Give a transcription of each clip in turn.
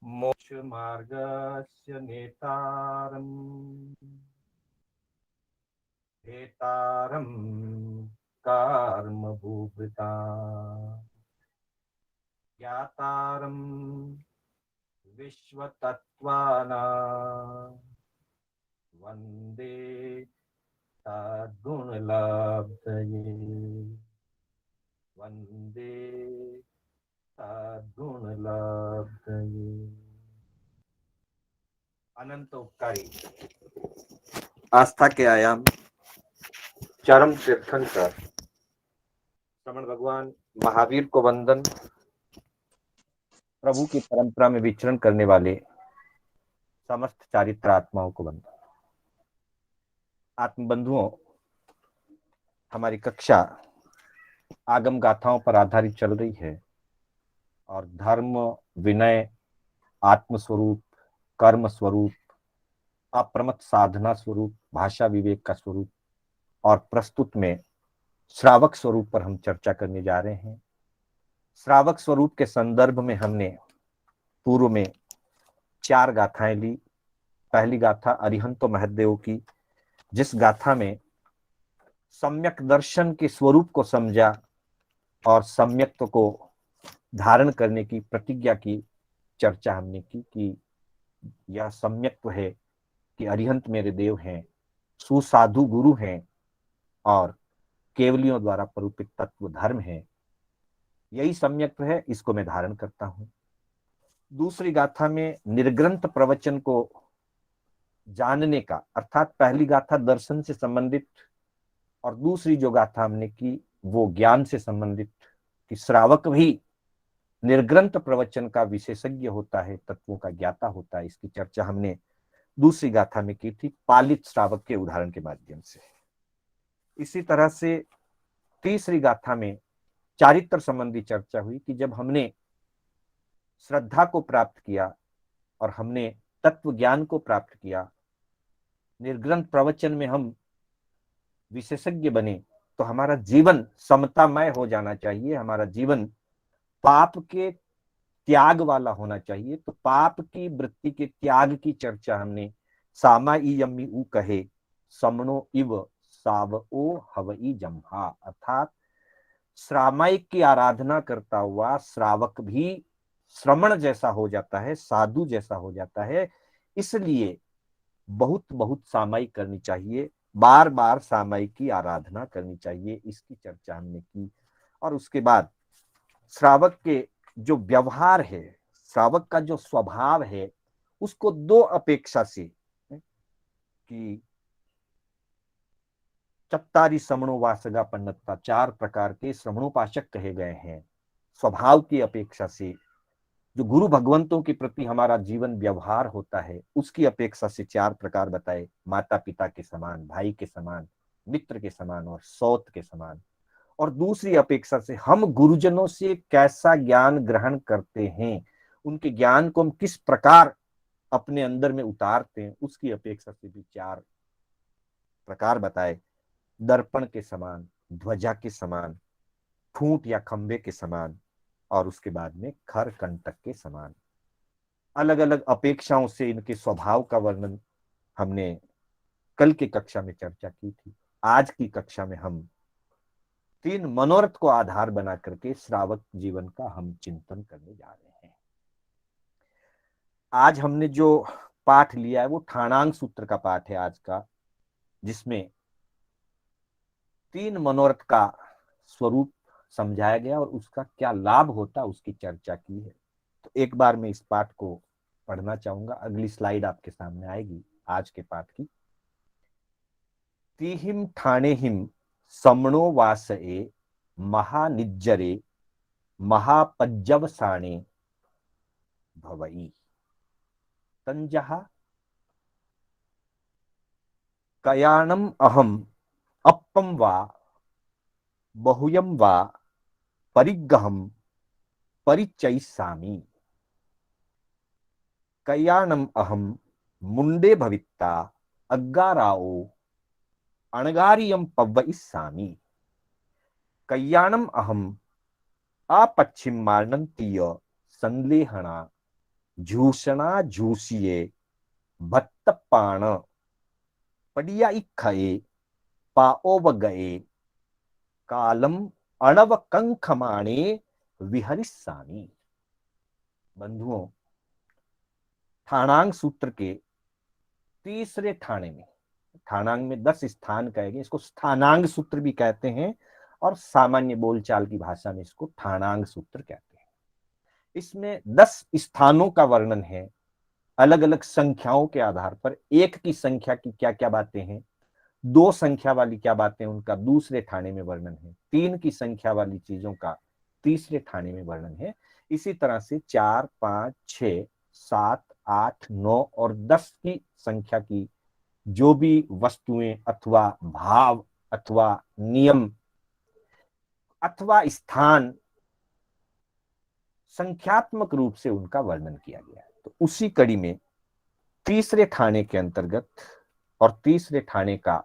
मोक्षमार्गस्य नेतारं कर्मभूभृता ज्ञातारं विश्वतत्त्वानां वन्दे सद्गुणलब्धये वन्दे सद्गुणलब्धये। अनंत उपकारी आस्था के आयाम चरम तीर्थंकर श्रमण भगवान महावीर को वंदन। प्रभु की परंपरा में विचरण करने वाले समस्त चारित्र आत्माओं को वंदन। आत्मबंधुओं, हमारी कक्षा आगम गाथाओं पर आधारित चल रही है और धर्म, विनय, आत्मस्वरूप, कर्म स्वरूप, अप्रमत्त साधना स्वरूप, भाषा विवेक का स्वरूप और प्रस्तुत में श्रावक स्वरूप पर हम चर्चा करने जा रहे हैं। श्रावक स्वरूप के संदर्भ में हमने पूर्व में 4 गाथाएं ली। पहली गाथा अरिहंतो महदेव की, जिस गाथा में सम्यक दर्शन के स्वरूप को समझा और सम्यक्त्व को धारण करने की प्रतिज्ञा की चर्चा हमने की कि यह सम्यक्त्व है कि अरिहंत मेरे देव हैं, सुसाधु गुरु हैं और केवलियों द्वारा परूपित तत्व धर्म है। यही सम्यक्त्व है, इसको मैं धारण करता हूं। दूसरी गाथा में निर्ग्रंथ प्रवचन को जानने का, अर्थात पहली गाथा दर्शन से संबंधित और दूसरी जो गाथा हमने की वो ज्ञान से संबंधित, कि श्रावक भी निर्ग्रंथ प्रवचन का विशेषज्ञ होता है, तत्वों का ज्ञाता होता है। इसकी चर्चा हमने दूसरी गाथा में की थी, पालित श्रावक के उदाहरण के माध्यम से। इसी तरह से तीसरी गाथा में चारित्र संबंधी चर्चा हुई कि जब हमने श्रद्धा को प्राप्त किया और हमने तत्व ज्ञान को प्राप्त किया, निर्ग्रंथ प्रवचन में हम विशेषज्ञ बने, तो हमारा जीवन समतामय हो जाना चाहिए, हमारा जीवन पाप के त्याग वाला होना चाहिए। तो पाप की वृत्ति के त्याग की चर्चा हमने सामा ई यम्मी ऊ कहे समणो इव सावओ हवई जम्हा, अर्थात श्रामायिक की आराधना करता हुआ श्रावक भी श्रमण जैसा हो जाता है, साधु जैसा हो जाता है। इसलिए बहुत बहुत सामायिक करनी चाहिए, बार बार सामायिक की आराधना करनी चाहिए, इसकी चर्चा हमने की। और उसके बाद श्रावक के जो व्यवहार है, श्रावक का जो स्वभाव है, उसको 2 अपेक्षा से, कि चत्तारी श्रमणो वासगा पन्नत्ता, 4 प्रकार के श्रमणोपासक कहे गए हैं। स्वभाव की अपेक्षा से जो गुरु भगवंतों के प्रति हमारा जीवन व्यवहार होता है, उसकी अपेक्षा से 4 प्रकार बताए। माता पिता के समान, भाई के समान, मित्र के समान और सौत के समान। और दूसरी अपेक्षा से हम गुरुजनों से कैसा ज्ञान ग्रहण करते हैं, उनके ज्ञान को हम किस प्रकार अपने अंदर में उतारते हैं, उसकी अपेक्षा से भी 4 प्रकार बताए। दर्पण के समान, ध्वजा के समान, खूंट या खंबे के समान और उसके बाद में खर कंटक के समान। अलग अलग अपेक्षाओं से इनके स्वभाव का वर्णन हमने कल की कक्षा में चर्चा की थी। आज की कक्षा में हम 3 मनोरथ को आधार बना करके श्रावक जीवन का हम चिंतन करने जा रहे हैं। आज हमने जो पाठ लिया है वो ठाणांग सूत्र का पाठ है आज का, जिसमें 3 मनोरथ का स्वरूप समझाया गया और उसका क्या लाभ होता है उसकी चर्चा की है। तो एक बार मैं इस पाठ को पढ़ना चाहूंगा। अगली स्लाइड आपके सामने आएगी आज के पाठ की। तीहिम ठाणेहिम समणो वासए महानिज्जरे महापज्जवसाणे भवई तंजहा कयाणम अहम अप्पम वा बहुयम वा परिग्रहम परिचयिष्यामि कयाणम अहम मुंडे भवित्ता अग्गाराओ अणगारियम पव्वयिष्यामि कयाणम अहम अपच्छिम मार्णन्तीय संलेहना झूषणा झूसिए भत्त पाण पड़िया इखए पाओ गए कालम अणव कंखमाणे विहरिसानी। बंधुओं, ठाणांग सूत्र के तीसरे ठाणे में, ठाणांग में 10 स्थान कहे गए, इसको स्थानांग सूत्र भी कहते हैं और सामान्य बोलचाल की भाषा में इसको ठाणांग सूत्र कहते हैं। इसमें 10 स्थानों का वर्णन है, अलग अलग संख्याओं के आधार पर। एक की संख्या की क्या क्या बातें हैं, दो संख्या वाली क्या बातें, उनका दूसरे ठाणे में वर्णन है। तीन की संख्या वाली चीजों का तीसरे ठाणे में वर्णन है। इसी तरह से 4, 5, 6, 7, 8, 9 और 10 की संख्या की जो भी वस्तुएं अथवा भाव अथवा नियम अथवा स्थान संख्यात्मक रूप से उनका वर्णन किया गया है। तो उसी कड़ी में तीसरे ठाणे के अंतर्गत और तीसरे ठाणे का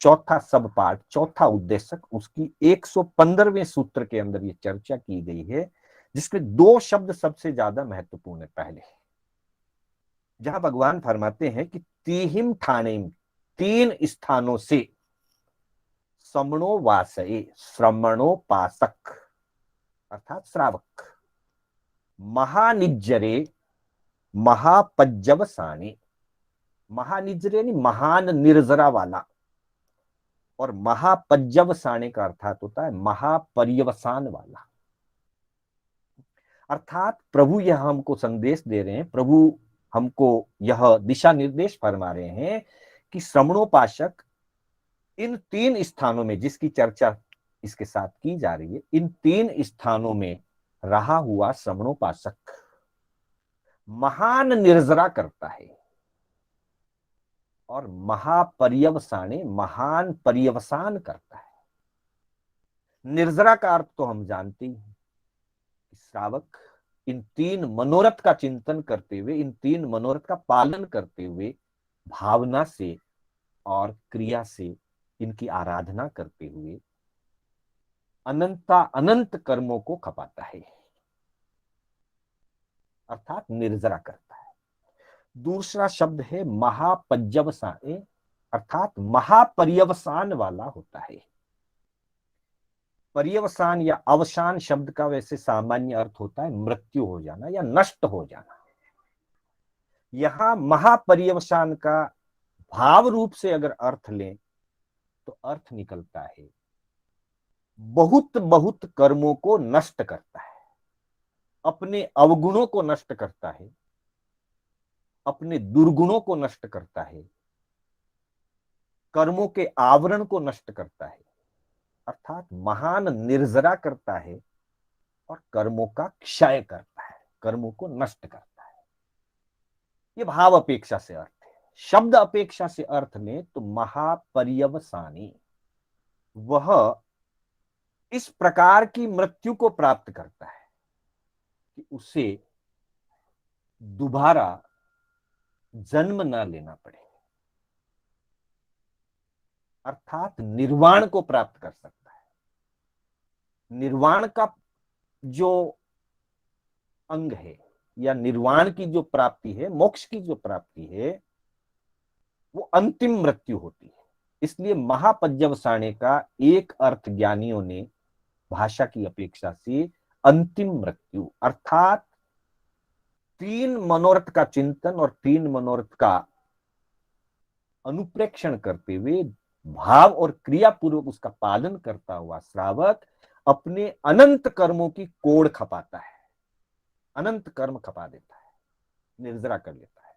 चौथा सब पाठ, चौथा उद्देशक, उसकी 115वें सूत्र के अंदर ये चर्चा की गई है, जिसमें दो शब्द सबसे ज्यादा महत्वपूर्ण है। पहले जहां भगवान फरमाते हैं कि तीहिम ठाणे, तीन स्थानों से समणो वासये, श्रमणोपासक अर्थात श्रावक, महानिज्जरे महापज्जवसाने, महानिज्जरे यानी महान निर्जरा वाला, और महापज्जवसाने का अर्थात होता है महापर्यवसान वाला। अर्थात प्रभु यह हमको संदेश दे रहे हैं, प्रभु हमको यह दिशा निर्देश फरमा रहे हैं कि श्रमणोपासक इन तीन स्थानों में जिसकी चर्चा इसके साथ की जा रही है, इन तीन स्थानों में रहा हुआ श्रमणोपासक महान निर्जरा करता है और महापर्यवसाने, महान पर्यवसान करता है। निर्जरा का अर्थ तो हम जानते ही हैं, श्रावक इन तीन मनोरथ का चिंतन करते हुए, इन तीन मनोरथ का पालन करते हुए, भावना से और क्रिया से इनकी आराधना करते हुए अनंत कर्मों को खपाता है, अर्थात निर्जरा करता है। दूसरा शब्द है महापज्जवसाने, अर्थात महापर्यवसान वाला होता है। पर्यवसान या अवसान शब्द का वैसे सामान्य अर्थ होता है मृत्यु हो जाना या नष्ट हो जाना। यहां महापर्यवसान का भाव रूप से अगर अर्थ लें तो अर्थ निकलता है बहुत बहुत कर्मों को नष्ट करता है, अपने अवगुणों को नष्ट करता है, अपने दुर्गुणों को नष्ट करता है, कर्मों के आवरण को नष्ट करता है, अर्थात महान निर्जरा करता है और कर्मों का क्षय करता है, कर्मों को नष्ट करता है। ये भाव अपेक्षा से अर्थ है। शब्द अपेक्षा से अर्थ में तो महापर्यवसानी, वह इस प्रकार की मृत्यु को प्राप्त करता है कि उसे दोबारा जन्म न लेना पड़े, अर्थात निर्वाण को प्राप्त कर सकता है। निर्वाण का जो अंग है या निर्वाण की जो प्राप्ति है, मोक्ष की जो प्राप्ति है, वो अंतिम मृत्यु होती है। इसलिए महापर्यवसाने का एक अर्थ ज्ञानियों ने भाषा की अपेक्षा से अंतिम मृत्यु, अर्थात तीन मनोरथ का चिंतन और तीन मनोरथ का अनुप्रेक्षण करते हुए भाव और क्रिया पूर्वक उसका पालन करता हुआ श्रावक अपने अनंत कर्मों की कोड़ खपाता है, अनंत कर्म खपा देता है, निर्जरा कर लेता है।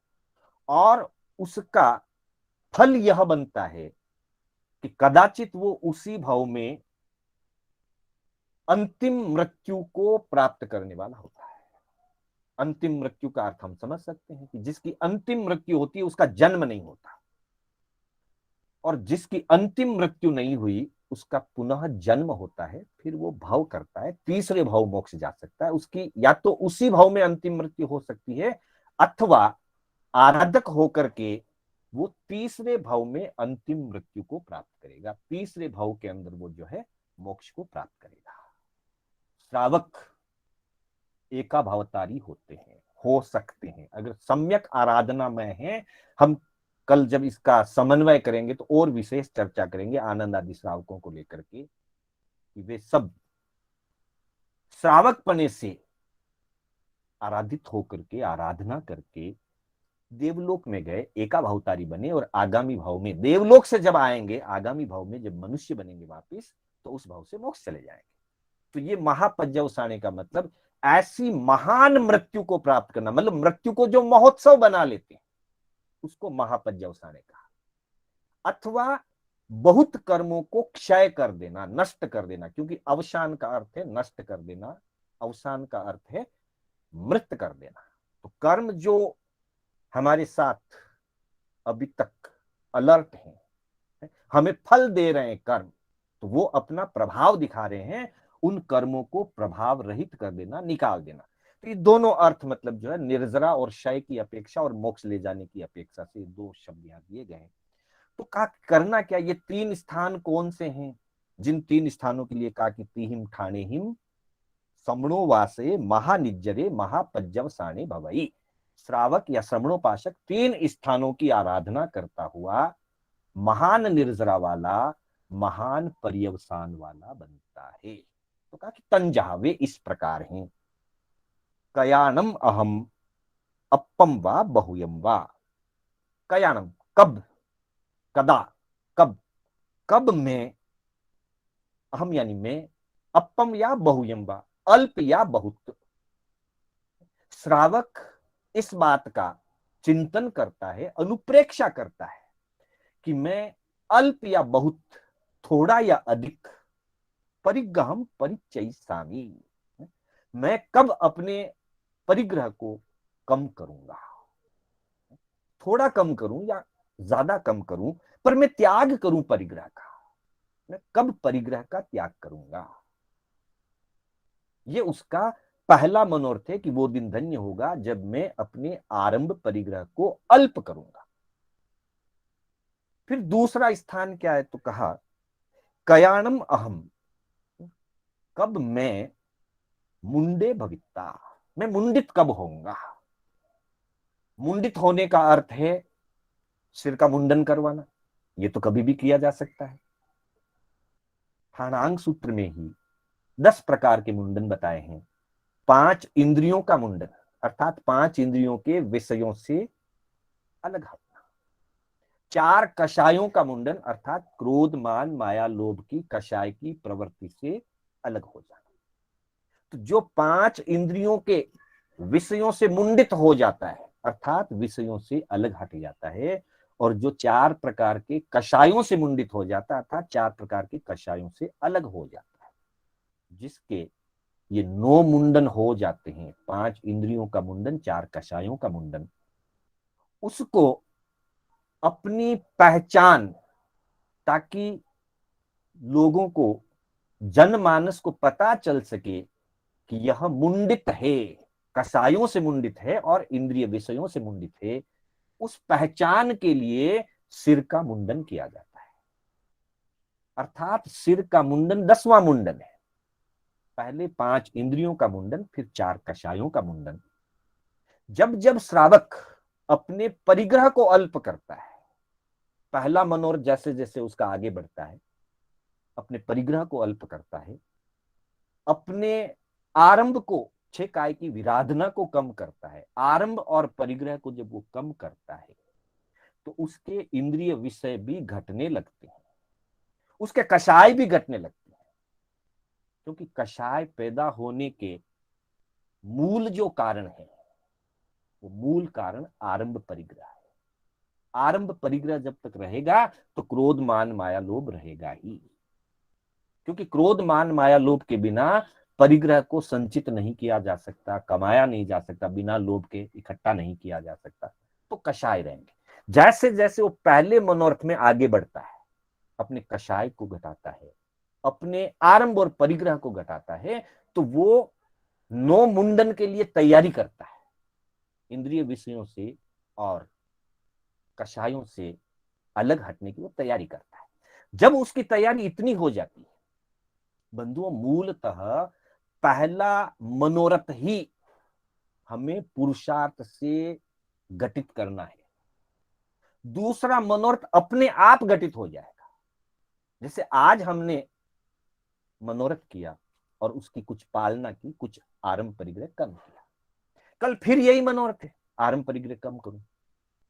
और उसका फल यह बनता है कि कदाचित वो उसी भाव में अंतिम मृत्यु को प्राप्त करने वाला होता है। अंतिम मृत्यु का अर्थ हम समझ सकते हैं कि जिसकी अंतिम मृत्यु होती है उसका जन्म नहीं होता, और जिसकी अंतिम मृत्यु नहीं हुई उसका पुनः जन्म होता है, फिर वो भाव करता है, तीसरे भाव मोक्ष जा सकता है। उसकी या तो उसी भाव में अंतिम मृत्यु हो सकती है अथवा आराधक होकर के वो तीसरे भाव में अंतिम मृत्यु को प्राप्त करेगा, तीसरे भाव के अंदर वो जो है मोक्ष को प्राप्त करेगा। श्रावक एकाभावतारी होते हैं, हो सकते हैं अगर सम्यक आराधना में है। हम कल जब इसका समन्वय करेंगे तो और विशेष चर्चा करेंगे आनंद आदि श्रावकों को लेकर के कि वे सब श्रावक पने से आराधित होकर के आराधना करके देवलोक में गए, एकाभावतारी बने और आगामी भाव में देवलोक से जब आएंगे, आगामी भाव में जब मनुष्य बनेंगे वापिस, तो उस भाव से मोक्ष चले जाएंगे। तो ये महापज्यवसाने का मतलब ऐसी महान मृत्यु को प्राप्त करना, मतलब मृत्यु को जो महोत्सव बना लेते हैं उसको महापज्यवसाने कहा। अथवा बहुत कर्मों को क्षय कर देना, नष्ट कर देना, क्योंकि अवसान का अर्थ है नष्ट कर देना, अवसान का अर्थ है मृत कर देना। तो कर्म जो हमारे साथ अभी तक अलर्ट हैं, हमें फल दे रहे हैं कर्म, तो वो अपना प्रभाव दिखा रहे हैं, उन कर्मों को प्रभाव रहित कर देना, निकाल देना। तो ये दोनों अर्थ मतलब जो है निर्जरा और क्षय की अपेक्षा और मोक्ष ले जाने की अपेक्षा से दो शब्द यहाँ दिए गए। तो कहा करना क्या, ये तीन स्थान कौन से हैं, जिन तीन स्थानों के लिए कहा कि तीहिम ठाणे हिम समणो वासे महानिज्जरे महापज्यवसाने भवई। श्रावक या श्रमणोपासक तीन स्थानों की आराधना करता हुआ महान निर्जरा वाला, महान पर्यवसान वाला बनता है। तो कहा कि तंजहा वे इस प्रकार हैं। कयानम अहम अपम वा बहुयम वा। कयानम कब, कदा, कब, कब में, अहम यानी मैं, अपम या बहुयम वा अल्प या बहुत। श्रावक इस बात का चिंतन करता है, अनुप्रेक्षा करता है कि मैं अल्प या बहुत, थोड़ा या अधिक, परिग्रहम परिचयिष्यामि, मैं कब अपने परिग्रह को कम करूंगा, थोड़ा कम करूं या ज्यादा कम करूं, पर मैं त्याग करूं परिग्रह का, मैं कब परिग्रह का त्याग करूंगा। ये उसका पहला मनोरथ है कि वो दिन धन्य होगा जब मैं अपने आरंभ परिग्रह को अल्प करूंगा। फिर दूसरा स्थान क्या है, तो कहा कयाणम अहम, कब मैं मुंडे भविता, मैं मुंडित कब होऊंगा। मुंडित होने का अर्थ है सिर का मुंडन करवाना, ये तो कभी भी किया जा सकता है। ठाणांग सूत्र में ही 10 प्रकार के मुंडन बताए हैं। 5 इंद्रियों का मुंडन, अर्थात 5 इंद्रियों के विषयों से अलग हटना। 4 कषायों का मुंडन, अर्थात क्रोध मान माया लोभ की कषाय की प्रवृत्ति से अलग हो जाना। तो जो 5 इंद्रियों के विषयों से मुंडित हो जाता है, अर्थात विषयों से अलग हट जाता है, और जो 4 प्रकार के कषायों से मुंडित हो जाता है, अर्थात 4 प्रकार के कषायों से अलग हो जाता है, जिसके ये 9 मुंडन हो जाते हैं, 5 इंद्रियों का मुंडन, 4 कषायों का मुंडन, उसको अपनी पहचान, ताकि लोगों को, जनमानस को पता चल सके कि यह मुंडित है, कषायों से मुंडित है और इंद्रिय विषयों से मुंडित है, उस पहचान के लिए सिर का मुंडन किया जाता है। अर्थात सिर का मुंडन 10वां मुंडन है। पहले 5 इंद्रियों का मुंडन, फिर 4 कषायों का मुंडन। जब जब श्रावक अपने परिग्रह को अल्प करता है, पहला मनोरथ जैसे जैसे उसका आगे बढ़ता है, अपने परिग्रह को अल्प करता है, अपने आरंभ को, 6 काय की विराधना को कम करता है, आरंभ और परिग्रह को जब वो कम करता है तो उसके इंद्रिय विषय भी घटने लगते हैं, उसके कषाय भी घटने लगते हैं, क्योंकि कषाय पैदा होने के मूल जो कारण है, वो मूल कारण आरंभ परिग्रह है। आरंभ परिग्रह जब तक रहेगा तो क्रोध मान माया लोभ रहेगा ही, क्योंकि क्रोध मान माया लोभ के बिना परिग्रह को संचित नहीं किया जा सकता, कमाया नहीं जा सकता, बिना लोभ के इकट्ठा नहीं किया जा सकता, तो कषाय रहेंगे। जैसे जैसे वो पहले मनोरथ में आगे बढ़ता है, अपने कषाय को घटाता है, अपने आरंभ और परिग्रह को घटाता है, तो वो 9 मुंडन के लिए तैयारी करता है, इंद्रिय विषयों से और कषायों से अलग हटने की वो तैयारी करता है। जब उसकी तैयारी इतनी हो जाती है बंधुओं, मूलतः पहला मनोरथ ही हमें पुरुषार्थ से गठित करना है। दूसरा मनोरथ अपने आप गठित हो जाएगा। जैसे आज हमने मनोरथ किया और उसकी कुछ पालना की, कुछ आरंभ परिग्रह कम किया, कल फिर यही मनोरथ है, आरंभ परिग्रह कम करूं,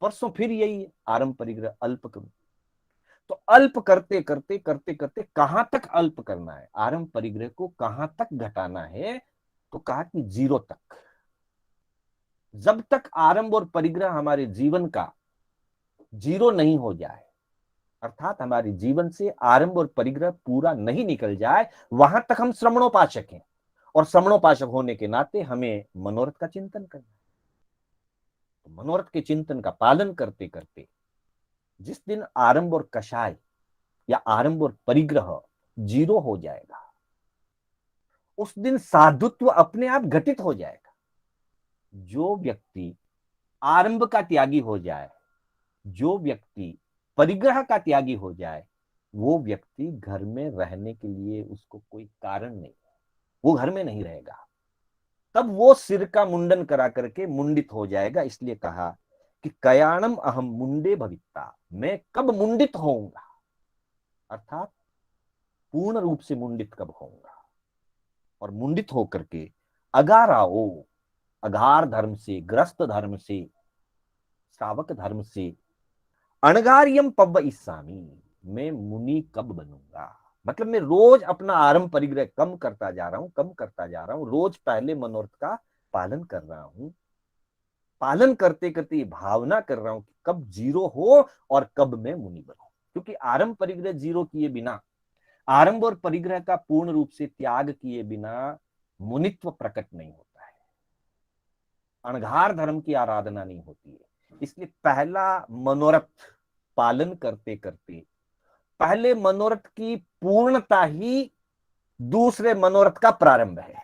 परसों फिर यही है, आरंभ परिग्रह अल्प करूं। तो अल्प करते करते करते करते कहां तक अल्प करना है, आरंभ परिग्रह को कहां तक घटाना है, तो कहा कि 0 तक। जब तक आरंभ और परिग्रह हमारे जीवन का 0 नहीं हो जाए, अर्थात हमारे जीवन से आरंभ और परिग्रह पूरा नहीं निकल जाए, वहां तक हम श्रमणोपासक हैं। और श्रमणोपासक होने के नाते हमें मनोरथ का चिंतन करना है। तो मनोरथ के चिंतन का पालन करते करते जिस दिन आरंभ और कषाय या आरंभ और परिग्रह 0 हो जाएगा, उस दिन साधुत्व अपने आप घटित हो जाएगा। जो व्यक्ति आरंभ का त्यागी हो जाए, जो व्यक्ति परिग्रह का त्यागी हो जाए, वो व्यक्ति घर में रहने के लिए उसको कोई कारण नहीं, वो घर में नहीं रहेगा। तब वो सिर का मुंडन करा करके मुंडित हो जाएगा। इसलिए कहा कि कयाणम अहम मुंडे भविता, मैं कब मुंडित होऊंगा, अर्थात पूर्ण रूप से मुंडित कब होऊंगा। और मुंडित होकर के अगाराओ, अगार धर्म से, ग्रस्त धर्म से, श्रावक धर्म से, अणगारियम पव्व इस्सामी, मैं मुनि कब बनूंगा। मतलब मैं रोज अपना आरंभ परिग्रह कम करता जा रहा हूं, कम करता जा रहा हूं, रोज पहले मनोरथ का पालन कर रहा हूं। पालन करते करते भावना कर रहा हूं कि कब 0 हो और कब मैं मुनि बनूं। क्योंकि आरंभ परिग्रह 0 किए बिना, आरंभ और परिग्रह का पूर्ण रूप से त्याग किए बिना मुनित्व प्रकट नहीं होता है, अणघार धर्म की आराधना नहीं होती है। इसलिए पहला मनोरथ पालन करते करते, पहले मनोरथ की पूर्णता ही दूसरे मनोरथ का प्रारंभ है।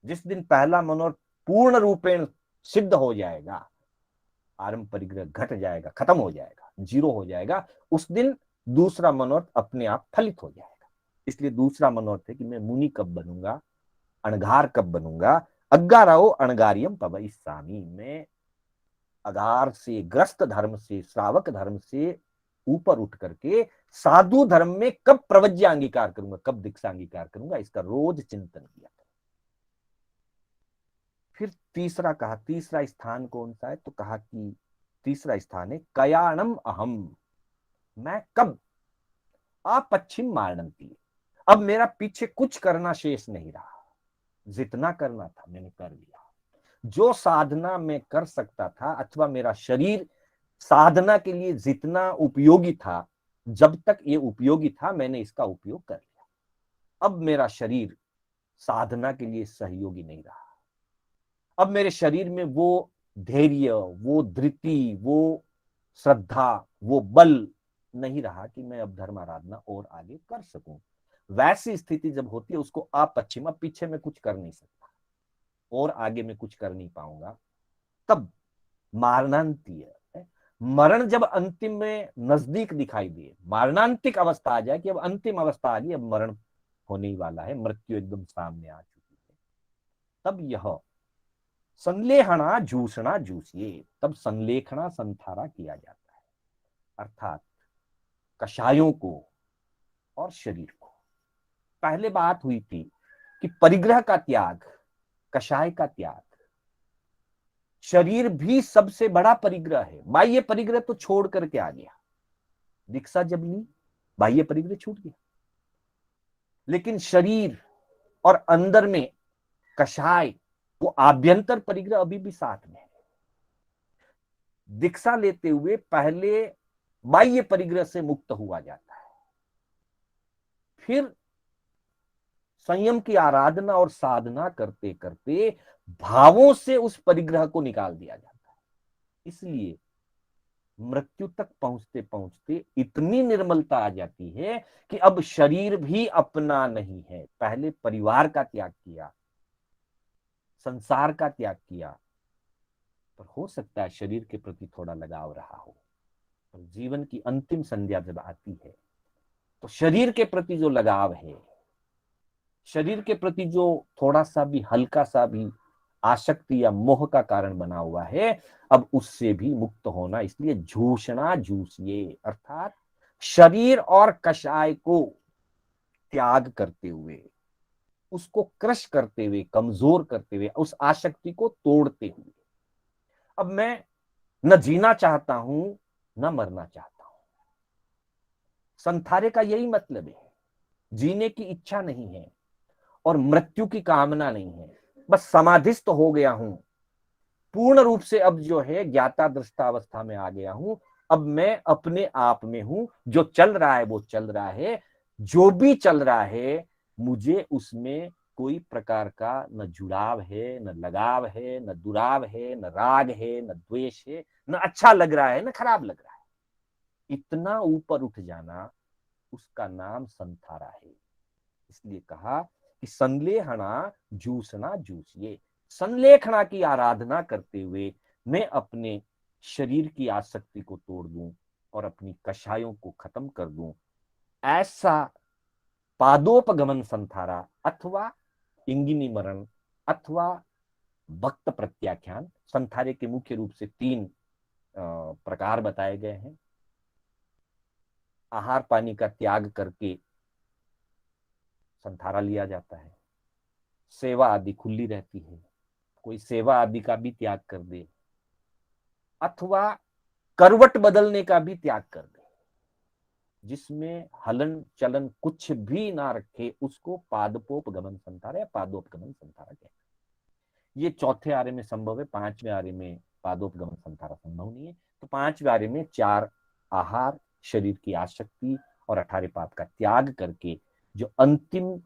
जिस दिन पहला मनोरथ पूर्ण रूपेण सिद्ध हो जाएगा, आरंभ परिग्रह घट जाएगा, खत्म हो जाएगा, 0 हो जाएगा, उस दिन दूसरा मनोरथ अपने आप फलित हो जाएगा। इसलिए दूसरा मनोरथ है कि मैं मुनि कब बनूंगा, अणघार कब बनूंगा। अग्गाराओ अणगारियम पव इस्सामी, मैं अगार से, ग्रस्त धर्म से, श्रावक धर्म से ऊपर उठ करके साधु धर्म में कब प्रवज्य अंगीकार करूंगा, कब दीक्षा अंगीकार करूंगा, इसका रोज चिंतन किया। फिर तीसरा कहा, तीसरा स्थान कौन सा है, तो कहा कि तीसरा स्थान है कयाणम अहम, मैं कब अपच्छिम मारणंती, अब मेरा पीछे कुछ करना शेष नहीं रहा, जितना करना था मैंने कर लिया। जो साधना में कर सकता था, अथवा मेरा शरीर साधना के लिए जितना उपयोगी था, जब तक ये उपयोगी था मैंने इसका उपयोग कर लिया। अब मेरा शरीर साधना के लिए सहयोगी नहीं रहा। अब मेरे शरीर में वो धैर्य, वो धृति, वो श्रद्धा, वो बल नहीं रहा कि मैं अब धर्म आराधना और आगे कर सकूं। वैसी स्थिति जब होती है उसको अपच्छिम, अब पीछे में कुछ कर नहीं सकता और आगे में कुछ कर नहीं पाऊंगा, तब मारणांतीय, मरण जब अंतिम में नजदीक दिखाई दिए, मारणांतिक अवस्था आ जाए कि अब अंतिम अवस्था आ गई, अब मरण होने ही वाला है, मृत्यु एकदम सामने आ चुकी है, तब यह संलेखना जूसना जूसिए, तब संलेखना संथारा किया जाता है। अर्थात कषायों को और शरीर को, पहले बात हुई थी कि परिग्रह का त्याग, कषाय का त्याग, शरीर भी सबसे बड़ा परिग्रह है। बाह्य परिग्रह तो छोड़ करके आ गया, दीक्षा जब ली बाह्य परिग्रह छूट गया, लेकिन शरीर और अंदर में कषाय, वो आभ्यंतर परिग्रह अभी भी साथ में है। दीक्षा लेते हुए पहले बाह्य परिग्रह से मुक्त हुआ जाता है, फिर संयम की आराधना और साधना करते करते भावों से उस परिग्रह को निकाल दिया जाता है। इसलिए मृत्यु तक पहुंचते पहुंचते इतनी निर्मलता आ जाती है कि अब शरीर भी अपना नहीं है। पहले परिवार का त्याग किया, संसार का त्याग किया, पर हो सकता है शरीर के प्रति थोड़ा लगाव रहा हो, पर जीवन की अंतिम संध्या जब आती है तो शरीर के प्रति जो लगाव है, शरीर के प्रति जो थोड़ा सा भी, हल्का सा भी आसक्ति या मोह का कारण बना हुआ है, अब उससे भी मुक्त होना, इसलिए झूषणा झूसिए, अर्थात शरीर और कषाय को त्याग करते हुए, उसको क्रश करते हुए, कमजोर करते हुए, उस आसक्ति को तोड़ते हुए, अब मैं न जीना चाहता हूं न मरना चाहता हूं। संथारे का यही मतलब है, जीने की इच्छा नहीं है और मृत्यु की कामना नहीं है, बस समाधिस्थ हो गया हूं, पूर्ण रूप से अब जो है ज्ञाता दृष्टा अवस्था में आ गया हूं। अब मैं अपने आप में हूं, जो चल रहा है वो चल रहा है, जो भी चल रहा है मुझे उसमें कोई प्रकार का न जुड़ाव है, न लगाव है, न दुराव है, न राग है, न द्वेष है, न अच्छा लग रहा है न खराब लग रहा है। इतना ऊपर उठ जाना, उसका नाम संथारा है। इसलिए कहा कि संलेहना जूसना जूसिए, संलेखना की आराधना करते हुए मैं अपने शरीर की आसक्ति को तोड़ दूं और अपनी कषायों को खत्म कर दूं, ऐसा पादोपगमन संथारा अथवा इंगिनी मरण अथवा भक्त प्रत्याख्यान, संथारे के मुख्य रूप से तीन प्रकार बताए गए हैं। आहार पानी का त्याग करके संथारा लिया जाता है, सेवा आदि खुली रहती है, कोई सेवा आदि का भी त्याग कर दे, अथवा करवट बदलने का भी त्याग कर दे, जिसमें हलन चलन कुछ भी ना रखे, उसको पादपोपगमन संथारा या पादोपगमन संथारा कहते हैं। ये चौथे आर्य में संभव है, पांचवें आर्य में पादोपगमन संथारा संभव नहीं है। तो पांचवें आर्य में 4 आहार, शरीर की आसक्ति और 18 पाप का त्याग करके जो अंतिम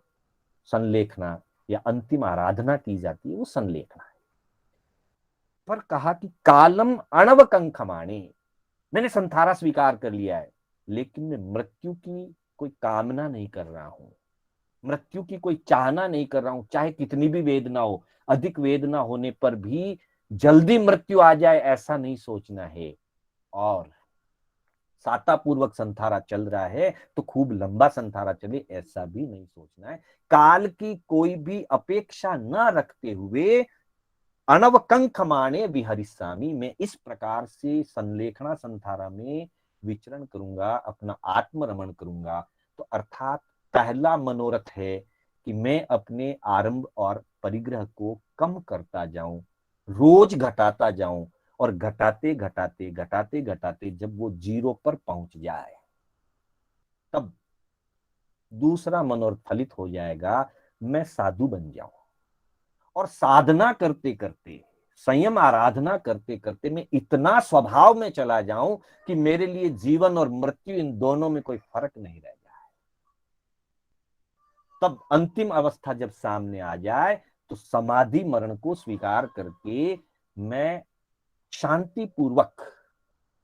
संलेखना या अंतिम आराधना की जाती है वो संलेखना है। पर कहा कि कालम अणवकंखमाणे, मैंने संथारा स्वीकार कर लिया है, लेकिन मैं मृत्यु की कोई कामना नहीं कर रहा हूं, मृत्यु की कोई चाहना नहीं कर रहा हूं, चाहे कितनी भी वेदना हो, अधिक वेदना होने पर भी जल्दी मृत्यु आ जाए ऐसा नहीं सोचना है, और सातापूर्वक संथारा चल रहा है तो खूब लंबा संथारा चले ऐसा भी नहीं सोचना है। काल की कोई भी अपेक्षा न रखते हुए अनवकंख माने विहरिस्वामी, मैं इस प्रकार से संलेखना संथारा में विचरण करूंगा, अपना आत्मरमण करूंगा। तो अर्थात पहला मनोरथ है कि मैं अपने आरंभ और परिग्रह को कम करता जाऊं, रोज घटाता जाऊं, और घटाते घटाते घटाते घटाते जब वो 0 पर पहुंच जाए, तब दूसरा मनोरथ फलित हो जाएगा, मैं साधु बन जाऊं और साधना करते करते, संयम आराधना करते करते मैं इतना स्वभाव में चला जाऊं कि मेरे लिए जीवन और मृत्यु इन दोनों में कोई फर्क नहीं रह जाए। तब अंतिम अवस्था जब सामने आ जाए तो समाधि मरण को स्वीकार करके मैं शांति पूर्वक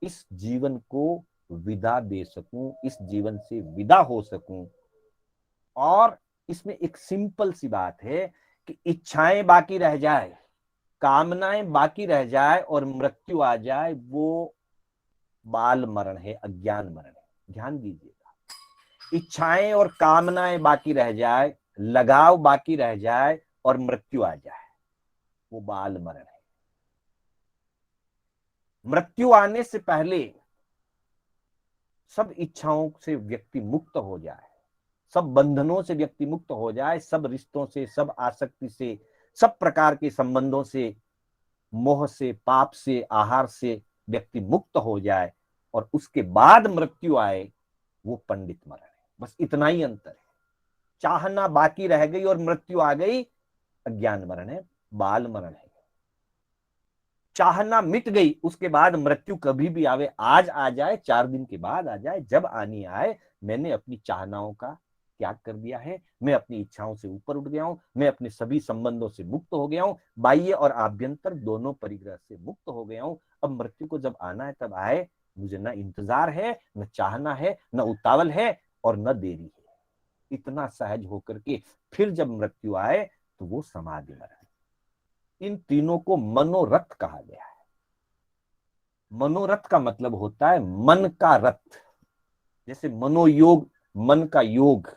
इस जीवन को विदा दे सकूं, इस जीवन से विदा हो सकूं। और इसमें एक सिंपल सी बात है कि इच्छाएं बाकी रह जाए, कामनाएं बाकी रह जाए और मृत्यु आ जाए, वो बाल मरण है, अज्ञान मरण है। ध्यान दीजिएगा, इच्छाएं और कामनाएं बाकी रह जाए, लगाव बाकी रह जाए और मृत्यु आ जाए, वो बाल मरण है। मृत्यु आने से पहले सब इच्छाओं से व्यक्ति मुक्त हो जाए, सब बंधनों से व्यक्ति मुक्त हो जाए, सब रिश्तों से, सब आसक्ति से, सब प्रकार के संबंधों से, मोह से, पाप से, आहार से व्यक्ति मुक्त हो जाए, और उसके बाद मृत्यु आए, वो पंडित मरण है। बस इतना ही अंतर है। चाहना बाकी रह गई और मृत्यु आ गई, अज्ञान मरण है, बाल मरण है। चाहना मिट गई, उसके बाद मृत्यु कभी भी आवे, आज आ जाए, 4 दिन के बाद आ जाए, जब आनी आए, मैंने अपनी चाहनाओं का त्याग कर दिया है, मैं अपनी इच्छाओं से ऊपर उठ गया हूं, मैं अपने सभी संबंधों से मुक्त हो गया हूं, बाह्य और आभ्यंतर दोनों परिग्रह से मुक्त हो गया हूं। अब मृत्यु को जब आना है तब आए, मुझे न इंतजार है, न चाहना है, न उतावल है और न देरी है। इतना सहज होकर के फिर जब मृत्यु आए तो वो समाधि मरण। इन तीनों को मनोरथ कहा गया है। मनोरथ का मतलब होता है मन का रथ। जैसे मनोयोग मन का योग,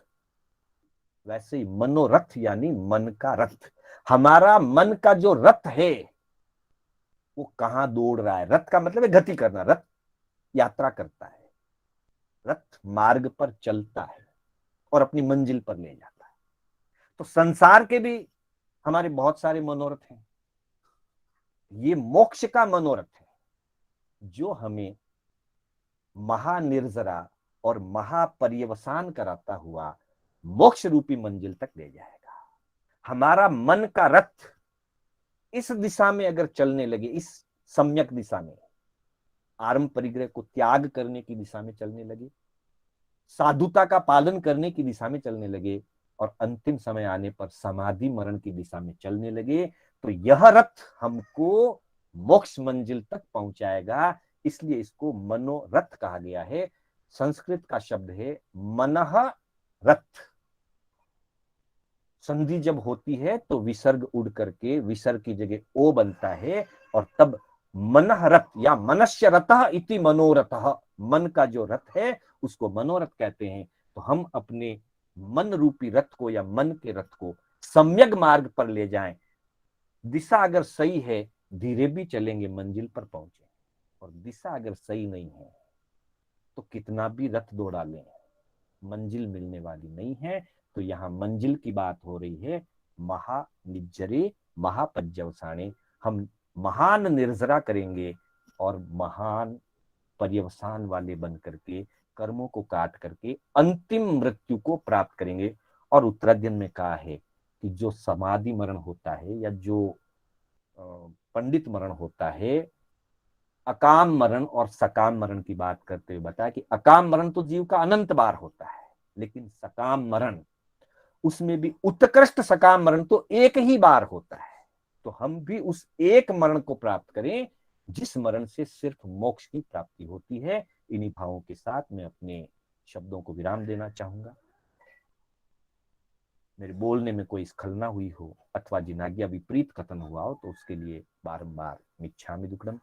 वैसे ही मनोरथ यानी मन का रथ। हमारा मन का जो रथ है वो कहां दौड़ रहा है। रथ का मतलब है गति करना, रथ यात्रा करता है, रथ मार्ग पर चलता है और अपनी मंजिल पर ले जाता है। तो संसार के भी हमारे बहुत सारे मनोरथ हैं। ये मोक्ष का मनोरथ है जो हमें महानिर्जरा और महापर्यवसान कराता हुआ मोक्ष रूपी मंजिल तक ले जाएगा। हमारा मन का रथ इस दिशा में अगर चलने लगे, इस सम्यक दिशा में, आरंभ परिग्रह को त्याग करने की दिशा में चलने लगे, साधुता का पालन करने की दिशा में चलने लगे और अंतिम समय आने पर समाधि मरण की दिशा में चलने लगे, तो यह रथ हमको मोक्ष मंजिल तक पहुंचाएगा। इसलिए इसको मनोरथ कहा गया है। संस्कृत का शब्द है मनः रथ। संधि जब होती है तो विसर्ग उड़ करके विसर्ग की जगह ओ बनता है और तब मनः रथ या मनस्य रथः इति मनोरथः, मन का जो रथ है उसको मनोरथ कहते हैं। तो हम अपने मन रूपी रथ को या मन के रथ को सम्यक मार्ग पर ले जाएं। दिशा अगर सही है धीरे भी चलेंगे मंजिल पर पहुंचे, और दिशा अगर सही नहीं है तो कितना भी रथ दौड़ा लें मंजिल मिलने वाली नहीं है। तो यहाँ मंजिल की बात हो रही है महानिज्जरे महापर्यवसाने। हम महान निर्जरा करेंगे और महान पर्यवसान वाले बन करके कर्मों को काट करके अंतिम मृत्यु को प्राप्त करेंगे। और उत्तराध्ययन में कहा है कि जो समाधि मरण होता है या जो पंडित मरण होता है, अकाम मरण और सकाम मरण की बात करते हुए बताया कि अकाम मरण तो जीव का अनंत बार होता है, लेकिन सकाम मरण उसमें भी उत्कृष्ट सकाम मरण तो एक ही बार होता है। तो हम भी उस एक मरण को प्राप्त करें जिस मरण से सिर्फ मोक्ष की प्राप्ति होती है। इन्हीं भावों के साथ मैं अपने शब्दों को विराम देना चाहूंगा। मेरे बोलने में कोई स्खलना हुई हो अथवा जिनाज्ञा विपरीत कथन हुआ हो तो उसके लिए बारंबार मिच्छामि दुक्कडम।